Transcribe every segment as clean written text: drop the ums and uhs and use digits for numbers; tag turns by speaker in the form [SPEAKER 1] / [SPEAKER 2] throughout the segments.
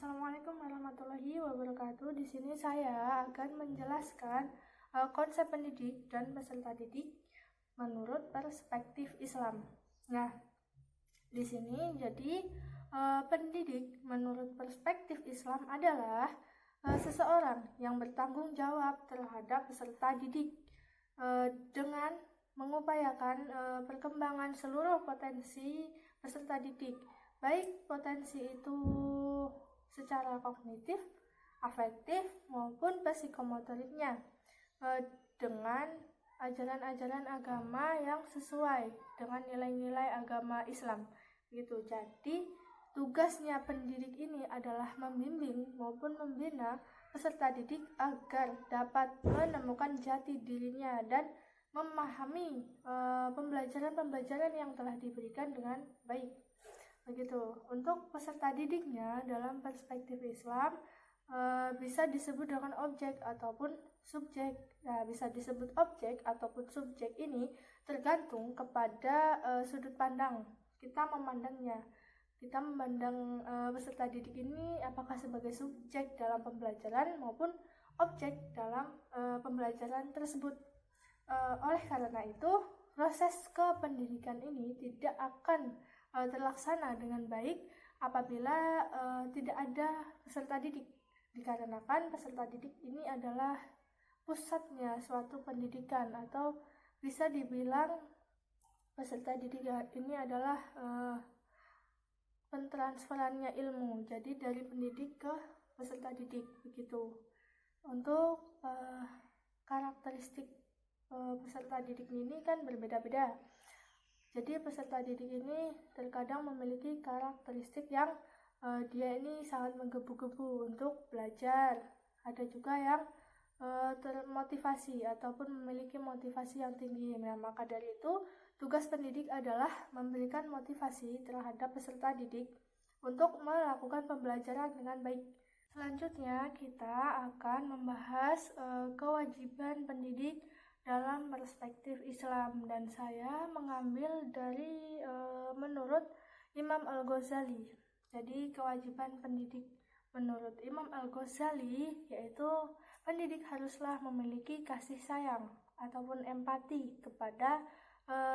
[SPEAKER 1] Assalamualaikum warahmatullahi wabarakatuh. Di sini saya akan menjelaskan konsep pendidik dan peserta didik menurut perspektif Islam. Nah, di sini jadi pendidik menurut perspektif Islam adalah seseorang yang bertanggung jawab terhadap peserta didik dengan mengupayakan perkembangan seluruh potensi peserta didik, baik potensi itu secara kognitif, afektif maupun psikomotoriknya, dengan ajaran-ajaran agama yang sesuai dengan nilai-nilai agama Islam gitu. Jadi tugasnya pendidik ini adalah membimbing maupun membina peserta didik agar dapat menemukan jati dirinya dan memahami pembelajaran-pembelajaran yang telah diberikan dengan baik. Begitu. Untuk peserta didiknya dalam perspektif Islam bisa disebut dengan objek ataupun subjek. Nah, bisa disebut objek ataupun subjek ini tergantung kepada sudut pandang kita memandangnya. Kita memandang peserta didik ini apakah sebagai subjek dalam pembelajaran maupun objek dalam pembelajaran tersebut. Oleh karena itu, proses kependidikan ini tidak akan terlaksana dengan baik apabila tidak ada peserta didik, dikarenakan peserta didik ini adalah pusatnya suatu pendidikan, atau bisa dibilang peserta didik ini adalah pentransferannya ilmu, jadi dari pendidik ke peserta didik begitu. Untuk karakteristik peserta didik ini kan berbeda-beda. Jadi peserta didik ini terkadang memiliki karakteristik yang dia ini sangat menggebu-gebu untuk belajar. Ada juga yang termotivasi ataupun memiliki motivasi yang tinggi. Nah, maka dari itu tugas pendidik adalah memberikan motivasi terhadap peserta didik untuk melakukan pembelajaran dengan baik. Selanjutnya kita akan membahas kewajiban pendidik dalam perspektif Islam, dan saya mengambil dari menurut Imam Al-Ghazali. Jadi kewajiban pendidik menurut Imam Al-Ghazali yaitu pendidik haruslah memiliki kasih sayang ataupun empati kepada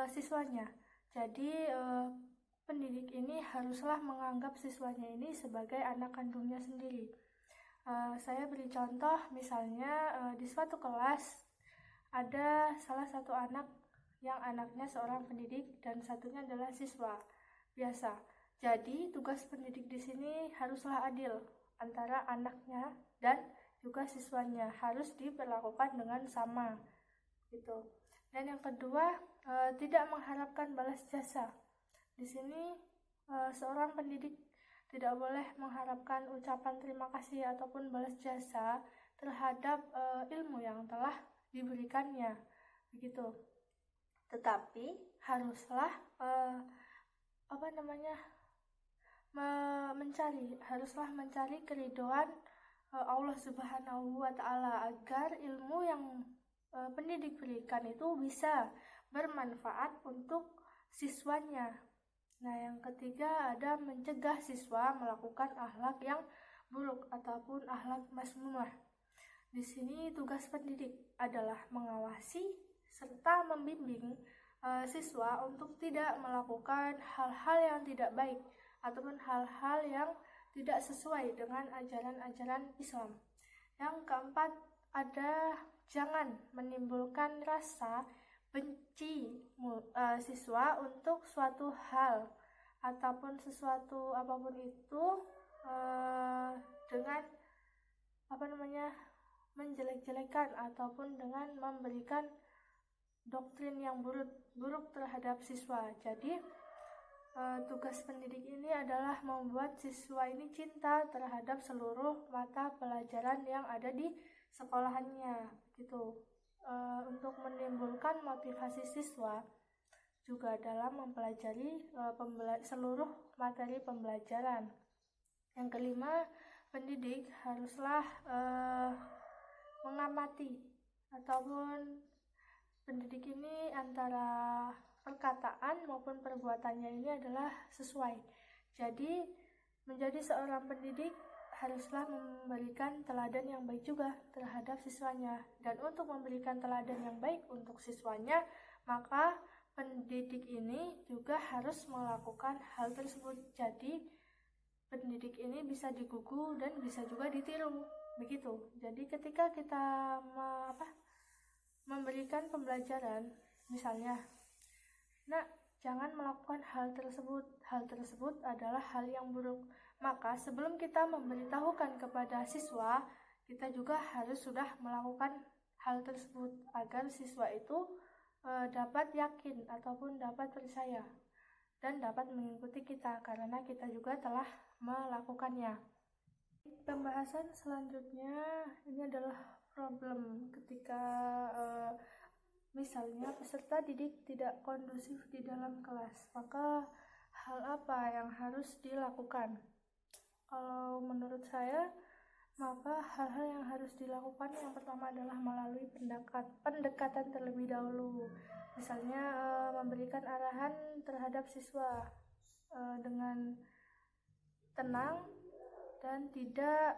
[SPEAKER 1] siswanya. Jadi pendidik ini haruslah menganggap siswanya ini sebagai anak kandungnya sendiri. Saya beri contoh, misalnya di suatu kelas ada salah satu anak yang anaknya seorang pendidik dan satunya adalah siswa biasa. Jadi tugas pendidik di sini haruslah adil antara anaknya dan juga siswanya, harus diperlakukan dengan sama gitu. Dan yang kedua, tidak mengharapkan balas jasa. Di sini seorang pendidik tidak boleh mengharapkan ucapan terima kasih ataupun balas jasa terhadap ilmu yang telah diberikannya begitu, tetapi haruslah mencari keridhaan Allah Subhanahu wa Ta'ala agar ilmu yang pendidik berikan itu bisa bermanfaat untuk siswanya. Nah, yang ketiga ada mencegah siswa melakukan akhlak yang buruk ataupun akhlak mazmumah. Di sini tugas pendidik adalah mengawasi serta membimbing siswa untuk tidak melakukan hal-hal yang tidak baik ataupun hal-hal yang tidak sesuai dengan ajaran-ajaran Islam. Yang keempat ada jangan menimbulkan rasa benci siswa untuk suatu hal ataupun sesuatu apapun itu dengan menjelek-jelekan ataupun dengan memberikan doktrin yang buruk terhadap siswa. Jadi tugas pendidik ini adalah membuat siswa ini cinta terhadap seluruh mata pelajaran yang ada di sekolahannya gitu. Untuk menimbulkan motivasi siswa juga dalam mempelajari seluruh materi pembelajaran. Yang kelima, pendidik haruslah mengamati ataupun pendidik ini antara perkataan maupun perbuatannya ini adalah sesuai. Jadi menjadi seorang pendidik haruslah memberikan teladan yang baik juga terhadap siswanya. Dan untuk memberikan teladan yang baik untuk siswanya, maka pendidik ini juga harus melakukan hal tersebut. Jadi pendidik ini bisa digugu dan bisa juga ditiru, begitu. Jadi ketika kita memberikan pembelajaran, misalnya, "Nak, jangan melakukan hal tersebut. Hal tersebut adalah hal yang buruk." Maka sebelum kita memberitahukan kepada siswa, kita juga harus sudah melakukan hal tersebut agar siswa itu dapat yakin ataupun dapat percaya dan dapat mengikuti kita karena kita juga telah melakukannya. Pembahasan selanjutnya ini adalah problem ketika misalnya peserta didik tidak kondusif di dalam kelas, maka hal apa yang harus dilakukan? Kalau menurut saya, maka hal-hal yang harus dilakukan yang pertama adalah melalui pendekatan terlebih dahulu. Misalnya memberikan arahan terhadap siswa dengan tenang dan tidak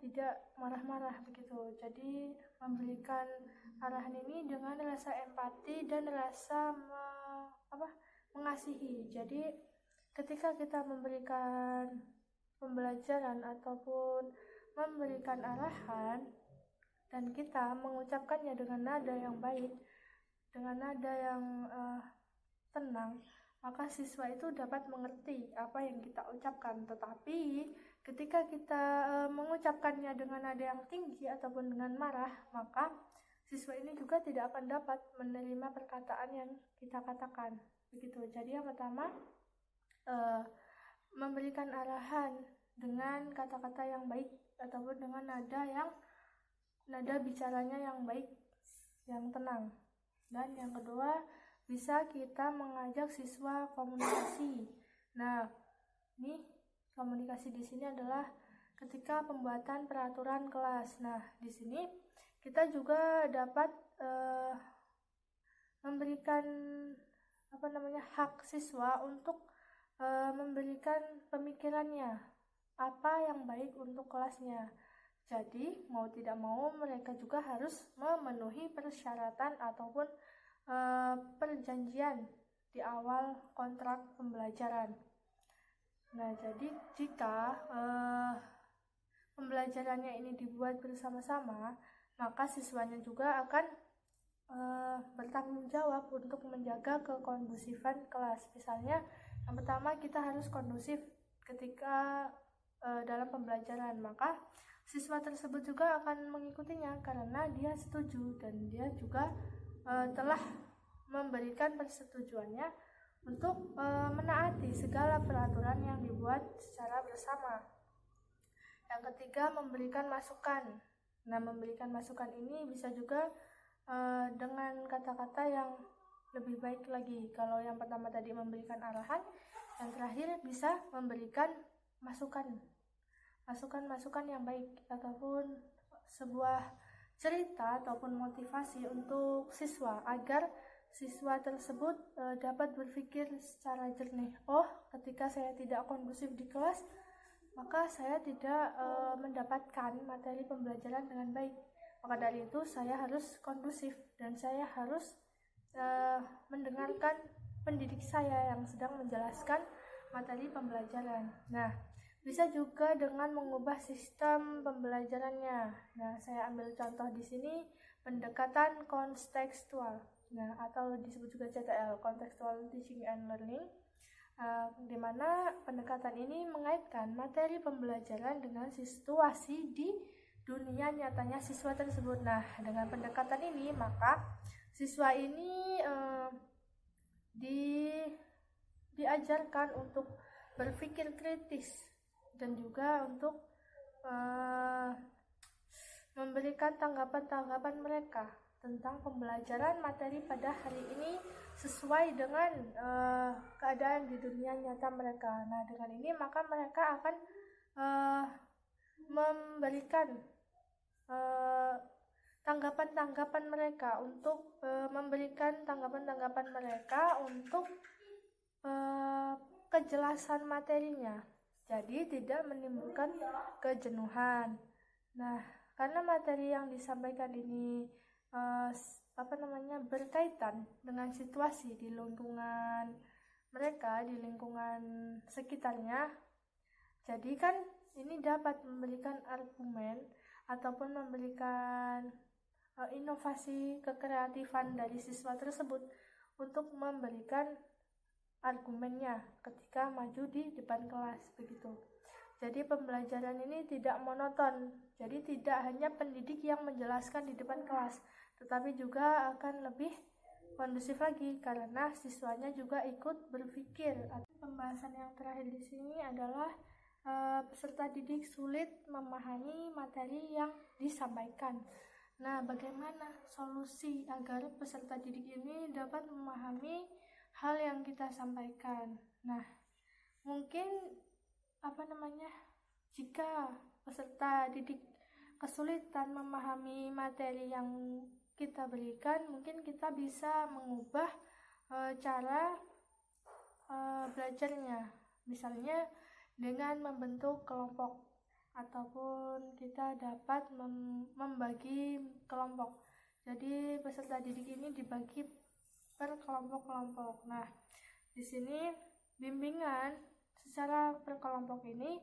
[SPEAKER 1] tidak marah-marah begitu. Jadi memberikan arahan ini dengan rasa empati dan rasa mengasihi. Jadi ketika kita memberikan pembelajaran ataupun memberikan arahan dan kita mengucapkannya dengan nada yang baik, dengan nada yang tenang, maka siswa itu dapat mengerti apa yang kita ucapkan. Tetapi ketika kita mengucapkannya dengan nada yang tinggi ataupun dengan marah, maka siswa ini juga tidak akan dapat menerima perkataan yang kita katakan, begitu. Jadi yang pertama, memberikan arahan dengan kata-kata yang baik ataupun dengan nada bicaranya yang baik, yang tenang. Dan yang kedua, bisa kita mengajak siswa komunikasi. Nah, ini komunikasi di sini adalah ketika pembuatan peraturan kelas. Nah, di sini kita juga dapat memberikan hak siswa untuk memberikan pemikirannya apa yang baik untuk kelasnya. Jadi mau tidak mau mereka juga harus memenuhi persyaratan ataupun perjanjian di awal kontrak pembelajaran. Nah, jadi jika pembelajarannya ini dibuat bersama-sama, maka siswanya juga akan bertanggung jawab untuk menjaga kekondusifan kelas. Misalnya, yang pertama kita harus kondusif ketika dalam pembelajaran, maka siswa tersebut juga akan mengikutinya karena dia setuju dan dia juga telah memberikan persetujuannya untuk menaati segala peraturan yang dibuat secara bersama. Yang ketiga, memberikan masukan. Nah, memberikan masukan ini bisa juga dengan kata-kata yang lebih baik lagi. Kalau yang pertama tadi memberikan arahan, yang terakhir bisa memberikan masukan yang baik ataupun sebuah cerita ataupun motivasi untuk siswa agar siswa tersebut dapat berpikir secara jernih. Oh, ketika saya tidak kondusif di kelas, maka saya tidak mendapatkan materi pembelajaran dengan baik. Maka dari itu saya harus kondusif dan saya harus mendengarkan pendidik saya yang sedang menjelaskan materi pembelajaran. Nah, bisa juga dengan mengubah sistem pembelajarannya. Nah, saya ambil contoh di sini pendekatan kontekstual. Nah, atau disebut juga CTL, Contextual Teaching and Learning, di mana pendekatan ini mengaitkan materi pembelajaran dengan situasi di dunia nyatanya siswa tersebut. Nah, dengan pendekatan ini maka siswa ini diajarkan untuk berpikir kritis dan juga untuk memberikan tanggapan-tanggapan mereka tentang pembelajaran materi pada hari ini sesuai dengan keadaan di dunia nyata mereka. Nah, dengan ini maka mereka akan memberikan tanggapan-tanggapan mereka untuk memberikan tanggapan-tanggapan mereka untuk kejelasan materinya. jadi tidak menimbulkan kejenuhan. Nah, karena materi yang disampaikan ini berkaitan dengan situasi di lingkungan mereka, di lingkungan sekitarnya, jadi kan ini dapat memberikan argumen ataupun memberikan inovasi kekreatifan dari siswa tersebut untuk memberikan argumennya ketika maju di depan kelas begitu. Jadi pembelajaran ini tidak monoton. Jadi tidak hanya pendidik yang menjelaskan di depan kelas, tetapi juga akan lebih kondusif lagi karena siswanya juga ikut berpikir. Pembahasan yang terakhir di sini adalah peserta didik sulit memahami materi yang disampaikan. Nah, bagaimana solusi agar peserta didik ini dapat memahami hal yang kita sampaikan? Nah, mungkin jika peserta didik kesulitan memahami materi yang kita berikan, mungkin kita bisa mengubah cara belajarnya, misalnya dengan membentuk kelompok ataupun kita dapat membagi kelompok. Jadi peserta didik ini dibagi per kelompok-kelompok. Nah, di sini bimbingan secara per kelompok ini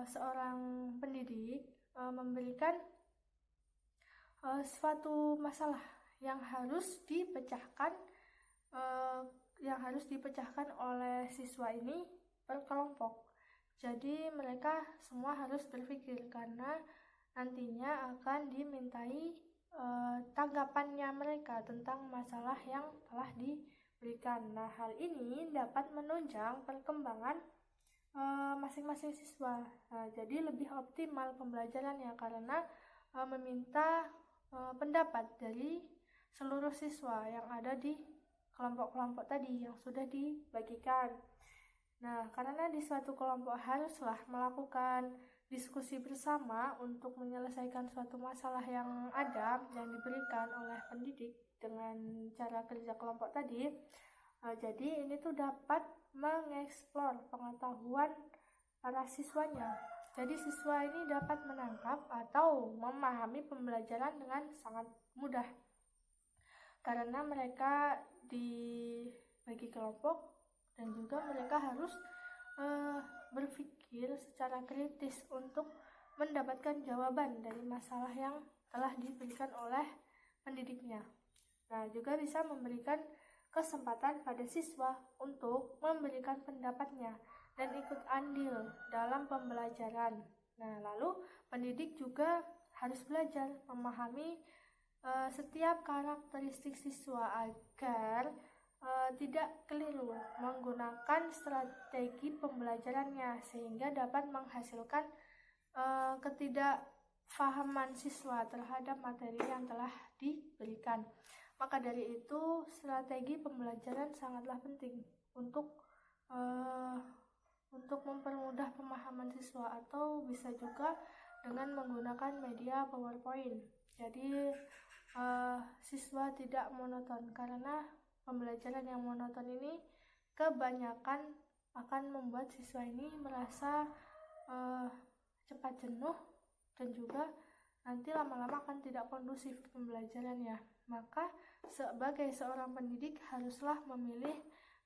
[SPEAKER 1] seorang pendidik memberikan suatu masalah yang harus dipecahkan oleh siswa ini per kelompok. Jadi mereka semua harus berpikir karena nantinya akan dimintai tanggapannya mereka tentang masalah yang telah diberikan. Nah, hal ini dapat menunjang perkembangan masing-masing siswa. Nah, jadi lebih optimal pembelajarannya karena meminta pendapat dari seluruh siswa yang ada di kelompok-kelompok tadi yang sudah dibagikan. Nah, karena di suatu kelompok haruslah melakukan diskusi bersama untuk menyelesaikan suatu masalah yang ada yang diberikan oleh pendidik dengan cara kerja kelompok tadi. Jadi ini tuh dapat mengeksplor pengetahuan para siswanya. Jadi siswa ini dapat menangkap atau memahami pembelajaran dengan sangat mudah karena mereka dibagi kelompok dan juga mereka harus berpikir secara kritis untuk mendapatkan jawaban dari masalah yang telah diberikan oleh pendidiknya. Nah, juga bisa memberikan kesempatan pada siswa untuk memberikan pendapatnya dan ikut andil dalam pembelajaran. Nah, lalu pendidik juga harus belajar memahami setiap karakteristik siswa agar tidak keliru menggunakan strategi pembelajarannya sehingga dapat menghasilkan ketidakfahaman siswa terhadap materi yang telah diberikan. Maka dari itu strategi pembelajaran sangatlah penting untuk mempermudah pemahaman siswa atau bisa juga dengan menggunakan media PowerPoint. Jadi siswa tidak monoton karena pembelajaran yang monoton ini kebanyakan akan membuat siswa ini merasa cepat jenuh dan juga nanti lama-lama akan tidak kondusif pembelajarannya. Maka sebagai seorang pendidik haruslah memilih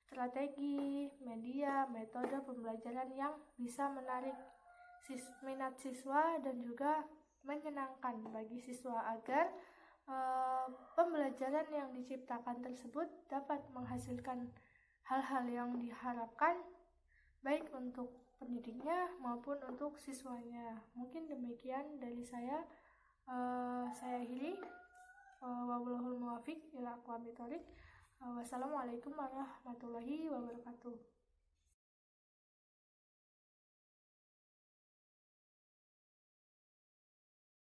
[SPEAKER 1] strategi, media, metode pembelajaran yang bisa menarik minat siswa dan juga menyenangkan bagi siswa agar pembelajaran yang diciptakan tersebut dapat menghasilkan hal-hal yang diharapkan baik untuk pendidiknya maupun untuk siswanya. Mungkin demikian dari saya. Saya akhiri. Wallahul muwaffiq ila aqwamit thoriq. Wassalamualaikum warahmatullahi wabarakatuh.